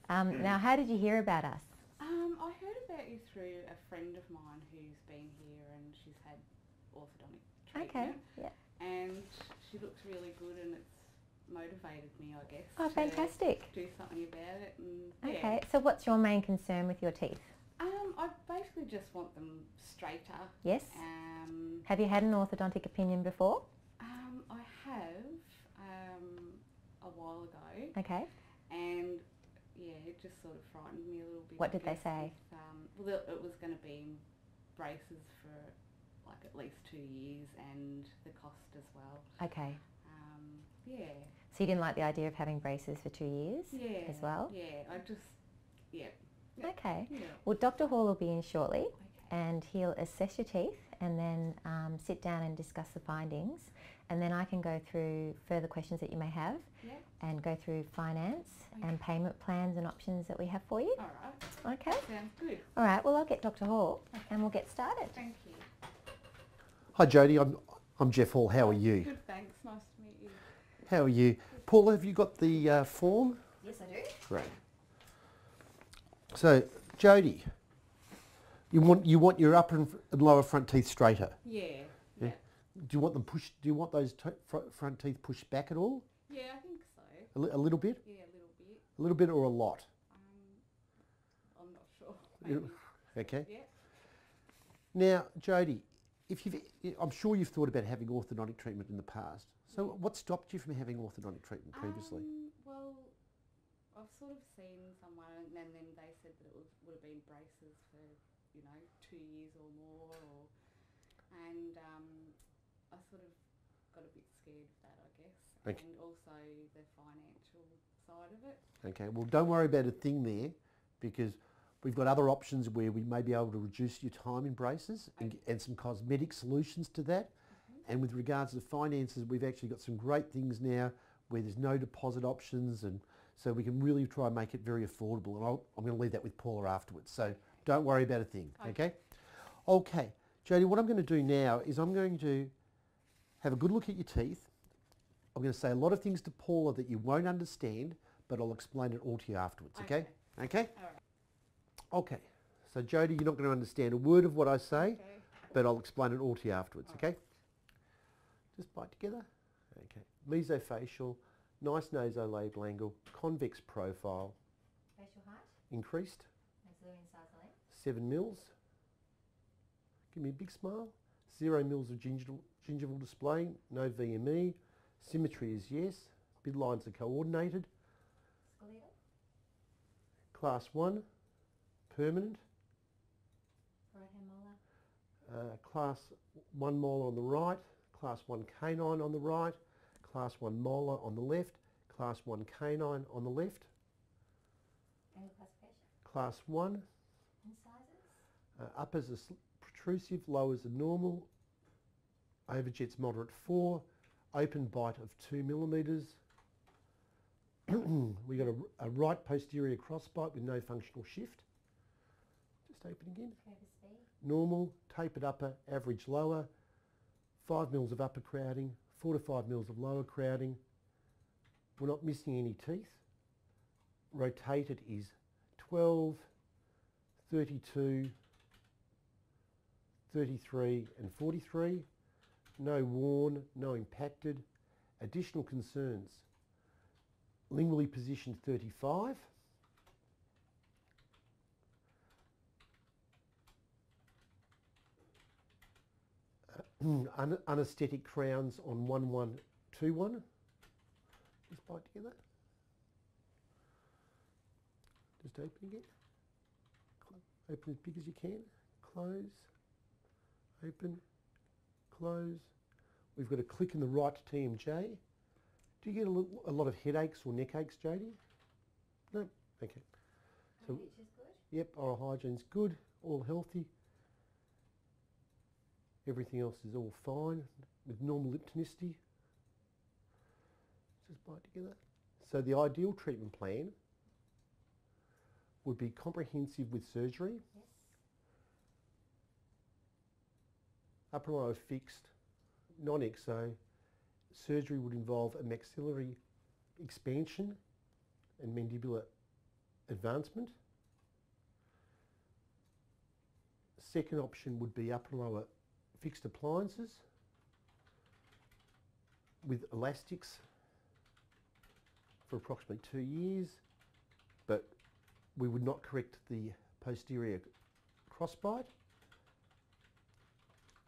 Now, how did you hear about us? I heard about you through a friend of mine who's been here and she's had orthodontic treatment. Okay, yeah. And she looks really good and it's motivated me, I guess, Oh, to fantastic. do something about it. And, yeah. Okay, so what's your main concern with your teeth? I basically just want them straighter. Yes. Have you had an orthodontic opinion before? I have a while ago. Okay. And yeah, it just sort of frightened me a little bit. What did they say? Well, it was going to be in braces for like at least 2 years and the cost as well. Okay. Yeah. So you didn't like the idea of having braces for 2 years as well? Yeah, yeah. Okay. Yeah. Well, Dr. Hall will be in shortly. Okay. And he'll assess your teeth and then sit down and discuss the findings, and then I can go through further questions that you may have and go through finance and payment plans and options that we have for you. All right. Okay. Sounds good. All right, well, I'll get Dr. Hall and we'll get started. Thank you. Hi Jody, I'm Jeff Hall. How are you? Good, thanks. Nice to meet you. How are you? Paula, have you got the form? Yes, I do. Great. So, Jody, you want your upper and lower front teeth straighter. Yeah. Do you want them pushed? Do you want those front teeth pushed back at all? Yeah, I think so. A little bit? Yeah, a little bit. A little bit or a lot? I'm not sure. Maybe. Okay. Yeah. Now, Jody, I'm sure you've thought about having orthodontic treatment in the past. So, what stopped you from having orthodontic treatment previously? Well, I've sort of seen someone, and then they said that it would have been braces for 2 years or more, and I sort of got a bit scared of that, I guess, and also the financial side of it. Okay, well, don't worry about a thing there, because we've got other options where we may be able to reduce your time in braces and some cosmetic solutions to that. And with regards to finances, we've actually got some great things now where there's no deposit options, and so we can really try and make it very affordable. And I'm going to leave that with Paula afterwards. So don't worry about a thing, okay? Okay, Jody, what I'm going to do now is I'm going to have a good look at your teeth. I'm going to say a lot of things to Paula that you won't understand, but I'll explain it all to you afterwards, okay? Okay? All right. Okay, so Jody, you're not going to understand a word of what I say, but I'll explain it all to you afterwards, okay? Just bite together. Okay, mesofacial, nice nasolabial angle, convex profile. Facial height? Increased. Maxillary incisal length? 7 mils. Give me a big smile. 0 mils of gingival display, no VME. Symmetry is yes. Midlines are coordinated. Skeletal? Class 1, permanent. Right hand molar? Class 1 molar on the right. Class 1 canine on the right. Class 1 molar on the left. Class 1 canine on the left. Angle classification? Class 1. Incisors? Uppers are protrusive, lowers are normal. Overjets moderate 4. Open bite of 2 millimetres. We got a right posterior crossbite with no functional shift. Just open again. Normal, tapered upper, average lower. 5 mils of upper crowding, 4 to 5 mils of lower crowding. We're not missing any teeth. Rotated is 12, 32, 33 and 43. No worn, no impacted. Additional concerns. Lingually positioned 35. Anaesthetic crowns on 1121. Just bite together. Just open again. Open as big as you can. Close. Open. Close. We've got a click in the right TMJ. Do you get a lot of headaches or neck aches, Jody? No? Okay. So, Which is good? yep, oral hygiene's good, all healthy. Everything else is all fine with normal lip tonicity. Just bite together. So the ideal treatment plan would be comprehensive with surgery. Yes. Upper lower fixed, non-exo. Surgery would involve a maxillary expansion and mandibular advancement. Second option would be upper and lower fixed appliances with elastics for approximately 2 years, but we would not correct the posterior crossbite.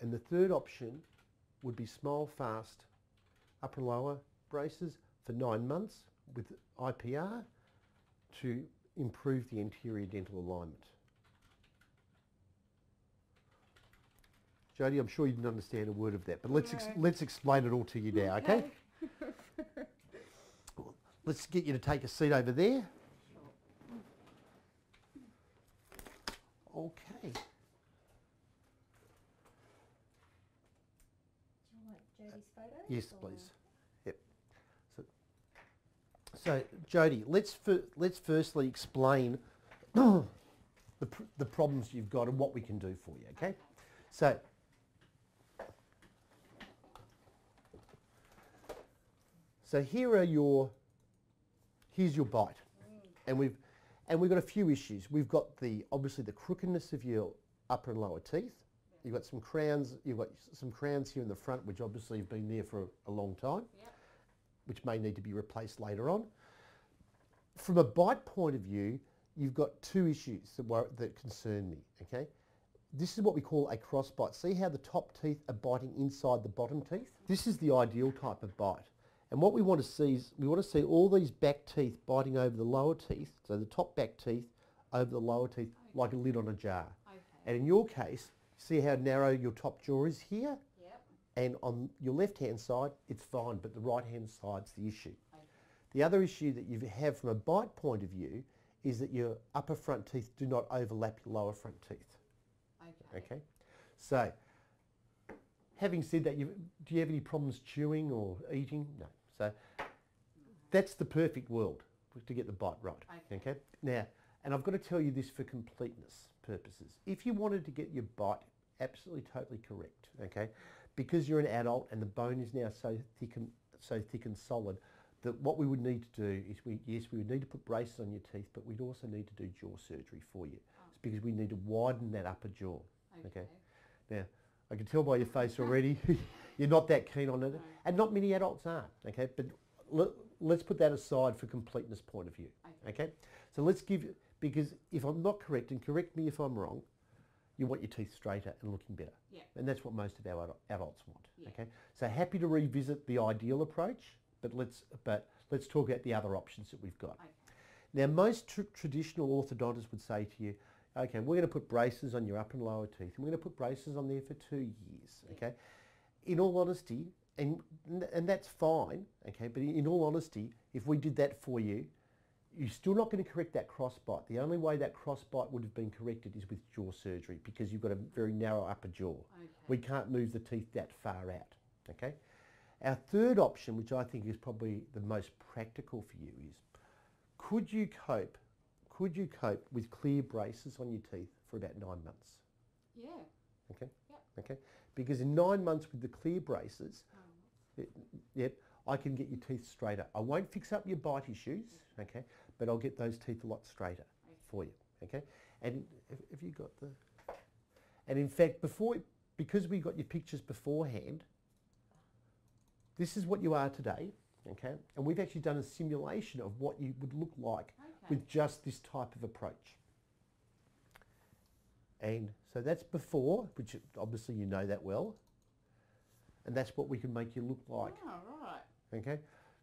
And the third option would be Smilefast upper and lower braces for 9 months with IPR to improve the anterior dental alignment. Jodie, I'm sure you didn't understand a word of that, but let's explain it all to you now, okay? Let's get you to take a seat over there. Okay. Do you want Jodie's photo? Yes, please. Yep. So Jodie, let's firstly explain the problems you've got and what we can do for you, okay? So here's your bite, and we've got a few issues. We've got obviously the crookedness of your upper and lower teeth. You've got some crowns. You've got some crowns here in the front, which obviously have been there for a long time, which may need to be replaced later on. From a bite point of view, you've got two issues that concern me. Okay, this is what we call a cross bite. See how the top teeth are biting inside the bottom teeth? This is the ideal type of bite. And what we want to see is, we want to see all these back teeth biting over the lower teeth, so the top back teeth over the lower teeth, like a lid on a jar. Okay. And in your case, see how narrow your top jaw is here? Yep. And on your left-hand side, it's fine, but the right-hand side's the issue. Okay. The other issue that you have from a bite point of view is that your upper front teeth do not overlap your lower front teeth. Okay? So, having said that, do you have any problems chewing or eating? No. So that's the perfect world to get the bite right. Okay. Now, and I've got to tell you this for completeness purposes. If you wanted to get your bite absolutely totally correct, okay, because you're an adult and the bone is now so thick and solid, that what we would need to do is we would need to put braces on your teeth, but we'd also need to do jaw surgery for you. It's because we need to widen that upper jaw. Okay. Now, I can tell by your face already, you're not that keen on it, and not many adults are, okay? But let's put that aside for completeness point of view, okay? So let's because if I'm not correct, and correct me if I'm wrong, you want your teeth straighter and looking better. Yeah. And that's what most of our adults want, okay? So happy to revisit the ideal approach, but let's talk about the other options that we've got. Now, most traditional orthodontists would say to you, okay, we're going to put braces on your upper and lower teeth, and we're going to put braces on there for 2 years, okay? In all honesty, and that's fine, okay, but in all honesty, if we did that for you, you're still not going to correct that crossbite. The only way that crossbite would have been corrected is with jaw surgery, because you've got a very narrow upper jaw. We can't move the teeth that far out, okay? Our third option, which I think is probably the most practical for you, is could you cope with clear braces on your teeth for about 9 months? Yeah. Okay. Yep. Okay. Because in 9 months with the clear braces, I can get your teeth straighter. I won't fix up your bite issues, okay, but I'll get those teeth a lot straighter for you, okay. And have you got the? And in fact, because we got your pictures beforehand, this is what you are today, okay. And we've actually done a simulation of what you would look like with just this type of approach. And so that's before, which obviously you know that well, and that's what we can make you look like. Oh, right. Okay,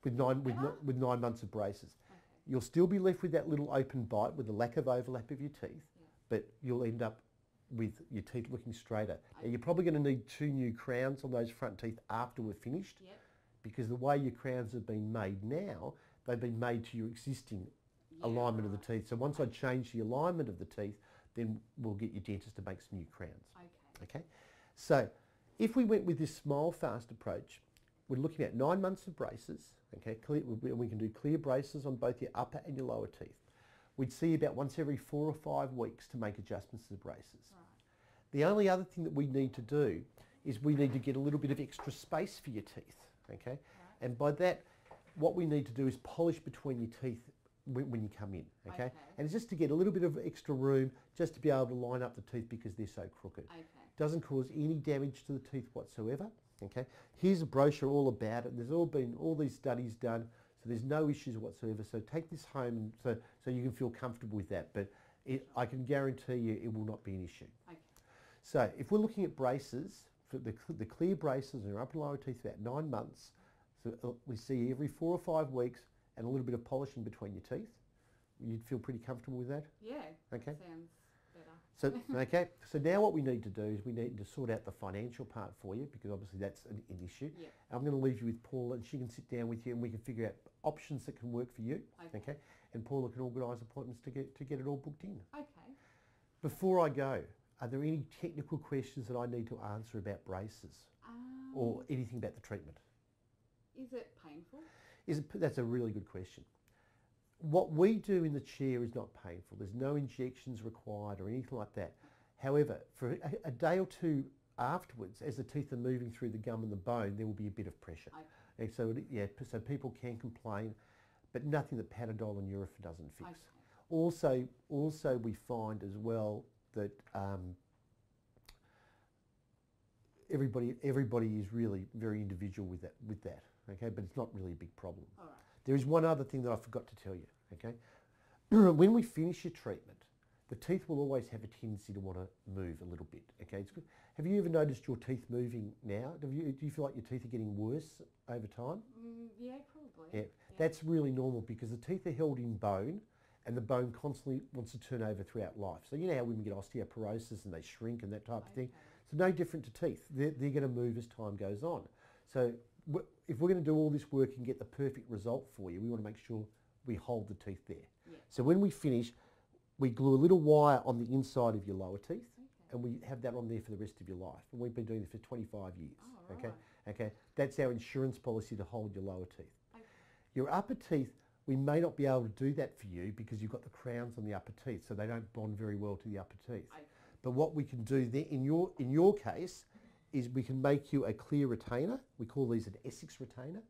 with 9 months of braces. Okay. You'll still be left with that little open bite with the lack of overlap of your teeth, but you'll end up with your teeth looking straighter. Now, you're probably going to need 2 new crowns on those front teeth after we're finished, because the way your crowns have been made now, they've been made to your existing alignment of the teeth. So once I change the alignment of the teeth, then we'll get your dentist to make some new crowns. Okay. So if we went with this Smilefast approach, we're looking at 9 months of braces. Okay, we can do clear braces on both your upper and your lower teeth. We'd see about once every 4 or 5 weeks to make adjustments to the braces. The only other thing that we need to do is we need to get a little bit of extra space for your teeth. Okay, and by that, what we need to do is polish between your teeth when you come in, okay? And it's just to get a little bit of extra room, just to be able to line up the teeth because they're so crooked. Okay. Doesn't cause any damage to the teeth whatsoever, okay? Here's a brochure all about it. There's been all these studies done, so there's no issues whatsoever. So take this home so you can feel comfortable with that, but I can guarantee you it will not be an issue. Okay. So if we're looking at braces, for the clear braces in your upper and lower teeth about 9 months, so we see every 4 or 5 weeks and a little bit of polishing between your teeth. You'd feel pretty comfortable with that? Yeah. Okay. Sounds better. So, okay, so now what we need to do is we need to sort out the financial part for you because obviously that's an issue. Yeah. I'm going to leave you with Paula and she can sit down with you and we can figure out options that can work for you. Okay. And Paula can organise appointments to get it all booked in. Okay. Before I go, are there any technical questions that I need to answer about braces or anything about the treatment? Is it painful? That's a really good question. What we do in the chair is not painful. There's no injections required or anything like that. However, for a day or two afterwards, as the teeth are moving through the gum and the bone, there will be a bit of pressure. Okay. And so people can complain, but nothing that Panadol and Nurofen doesn't fix. Okay. Also, we find as well that everybody is really very individual with that. Okay, but it's not really a big problem. All right. There is one other thing that I forgot to tell you. Okay, when we finish your treatment, the teeth will always have a tendency to want to move a little bit. Okay, it's good. Have you ever noticed your teeth moving now? Do you feel like your teeth are getting worse over time? Yeah, probably. Yeah, that's really normal because the teeth are held in bone, and the bone constantly wants to turn over throughout life. So you know how women get osteoporosis and they shrink and that type of thing. So no different to teeth. They're going to move as time goes on. So if we're going to do all this work and get the perfect result for you, we want to make sure we hold the teeth there. Yeah. So when we finish, we glue a little wire on the inside of your lower teeth, and we have that on there for the rest of your life. And we've been doing this for 25 years. Oh, okay, right. okay. That's our insurance policy to hold your lower teeth. Okay. Your upper teeth, we may not be able to do that for you because you've got the crowns on the upper teeth, so they don't bond very well to the upper teeth. Okay. But what we can do there, in your case, is we can make you a clear retainer. We call these an Essex retainer,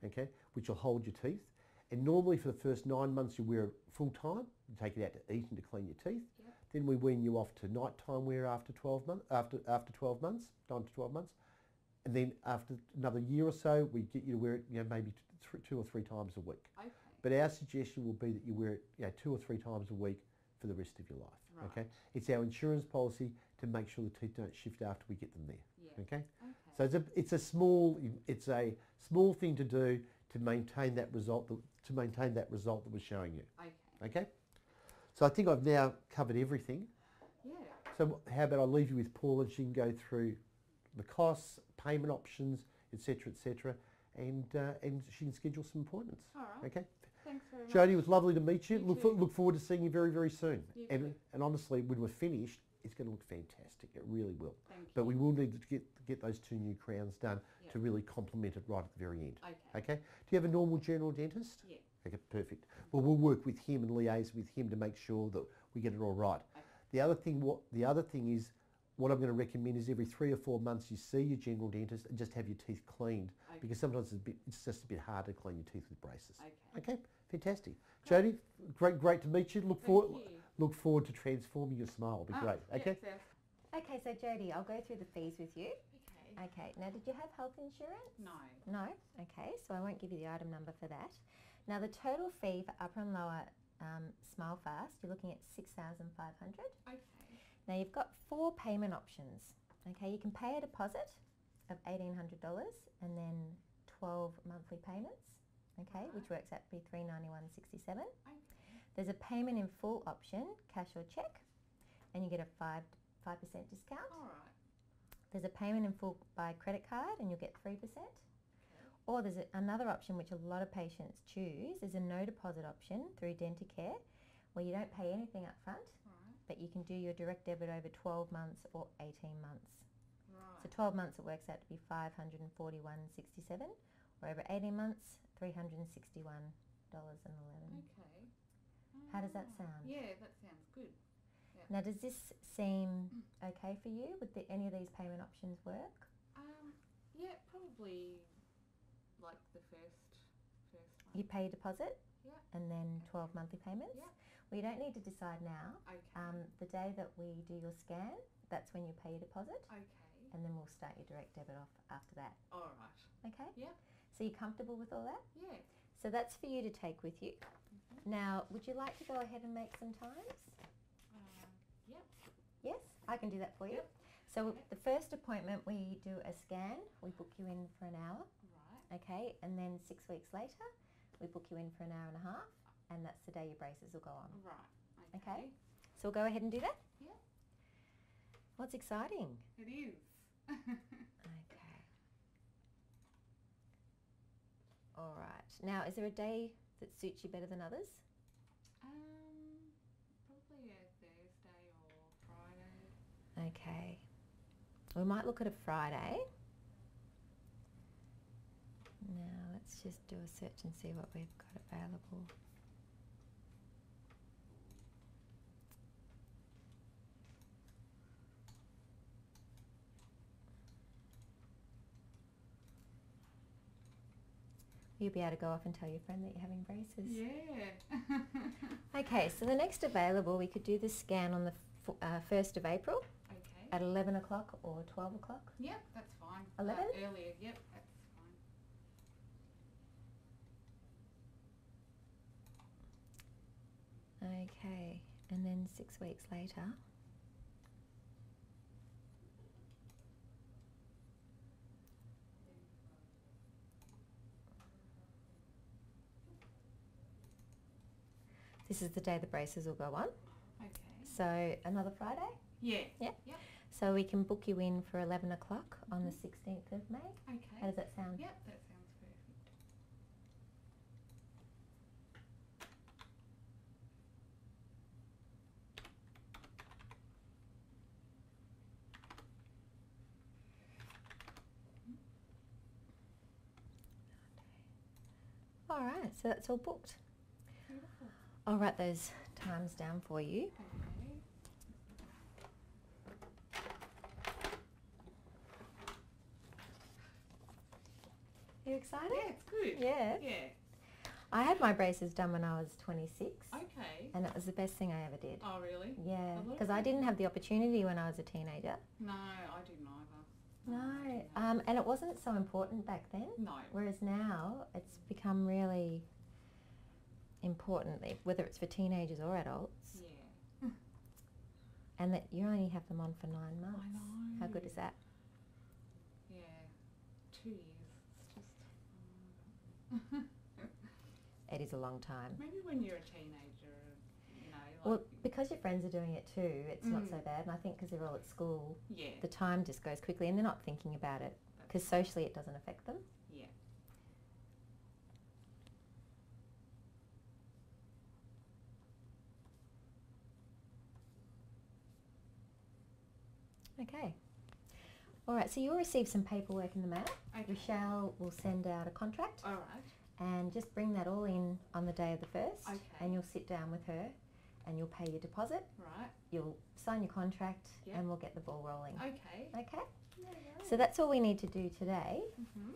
okay, which will hold your teeth. And normally for the first 9 months you wear it full time. You take it out to eat and to clean your teeth. Yep. Then we wean you off to nighttime wear after 12 months, after 12 months, 9 to 12 months. And then after another year or so, we get you to wear it, maybe 2 or 3 times a week. Okay. But our suggestion will be that you wear it, 2 or 3 times a week for the rest of your life. Right. Okay, it's our insurance policy to make sure the teeth don't shift after we get them there. Yeah. Okay, Okay. so it's a small thing to do to maintain that result that we're showing you. Okay. Okay, so I think I've now covered everything. Yeah. So how about I leave you with Paula and she can go through the costs, payment options, etc., and she can schedule some appointments. All right. Okay. Thanks very much. Jodie, it was lovely to meet you. You too. Look forward to seeing you very, very soon. You And too. honestly, when we're finished, it's going to look fantastic. It really will. Thank you. But we will need to get those 2 new crowns done Yep. to really complement it right at the very end. Okay. Okay? Do you have a normal general dentist? Yeah. Okay, perfect. Well, we'll work with him and liaise with him to make sure that we get it all right. Okay. The other thing is, what I'm going to recommend is every 3 or 4 months you see your general dentist and just have your teeth cleaned, Okay. because sometimes it's just a bit hard to clean your teeth with braces. Okay. Okay, fantastic. Jodie, great to meet you. Look Thank forward to transforming your smile. It'll be great. Okay. Yeah, Okay, so Jodie, I'll go through the fees with you. okay. Okay, now did you have health insurance? No. No? Okay, so I won't give you the item number for that. Now the total fee for upper and lower Smilefast, you're looking at $6,500. Okay. Now you've got 4 payment options. Okay, you can pay a deposit of $1,800 and then 12 monthly payments. Okay, which works out to be $391.67. Okay. There's a payment in full option, cash or cheque, and you get a 5% discount. All right. There's a payment in full by credit card and you'll get 3%. Or there's another option which a lot of patients choose is a no deposit option through Denticare, where you don't pay anything up front, Right. but you can do your direct debit over 12 months or 18 months. Right. So 12 months it works out to be $541.67, or over 18 months $361.11. Okay. How does that Ah, sound? Yeah, that sounds good. Now does this seem okay for you? Would any of these payment options work? Yeah, probably like the first one. You pay a deposit? Yep. and then 12 monthly payments. Yep. We don't need to decide now. Okay. The day that we do your scan, that's when you pay your deposit, Okay. and then we'll start your direct debit off after that. All right. Okay? Yep. So you're comfortable with all that? Yeah. So that's for you to take with you. Mm-hmm. Now, would you like to go ahead and make some times? Yep. Yes, I can do that for you. Yep. So Okay. the first appointment, we do a scan. We book you in for an hour. Right. Okay, and then 6 weeks later, we book you in for an hour and a half, and that's the day your braces will go on. Right. Okay. So we'll go ahead and do that? Yep. What's exciting? It is. Okay. All right. Now, is there a day that suits you better than others? Probably a Thursday or Friday. Okay. We might look at a Friday. Now, let's just do a search and see what we've got available. You'll be able to go off and tell your friend that you're having braces. Yeah. Okay, so the next available, we could do the scan on the 1st of April Okay. at 11 o'clock or 12 o'clock. Yep, that's fine. 11? Earlier, yep, that's fine. Okay, and then 6 weeks later. This is the day the braces will go on. Okay. So another Friday. Yeah. Yeah. Yep. So we can book you in for 11 o'clock on the 16th of May. Okay. How does that sound? Yep, that sounds perfect. All right, so that's all booked. Beautiful. I'll write those times down for you. Okay. Are you excited? Yeah, it's good. Yeah. Yeah. I had my braces done when I was 26, Okay. and it was the best thing I ever did. Oh, really? Yeah, A lot of because I people- didn't have the opportunity when I was a teenager. No, I didn't either. No, I didn't have- and it wasn't so important back then. No. Whereas now, it's become really important, whether it's for teenagers or adults, Yeah. and that you only have them on for 9 months. I know. How good is that? Yeah. 2 years. It's just. It is a long time. Maybe when you're a teenager, you know. Like, Well, because your friends are doing it too, it's not so Mm. bad. And I think because they're all at school, yeah. the time just goes quickly, and they're not thinking about it because socially it doesn't affect them. Yeah. Okay. All right, so you'll receive some paperwork in the mail. Okay. Rochelle will send out a contract, All right. and just bring that all in on the day of the 1st. Okay. And you'll sit down with her and you'll pay your deposit, Right. you'll sign your contract, Yeah. and we'll get the ball rolling. Okay. Okay? Yeah, So that's all we need to do today. Mhm.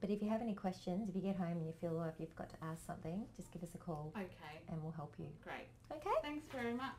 But if you have any questions, if you get home and you feel, oh, if you've got to ask something, just give us a call Okay. and we'll help you. Great. Okay? Thanks very much.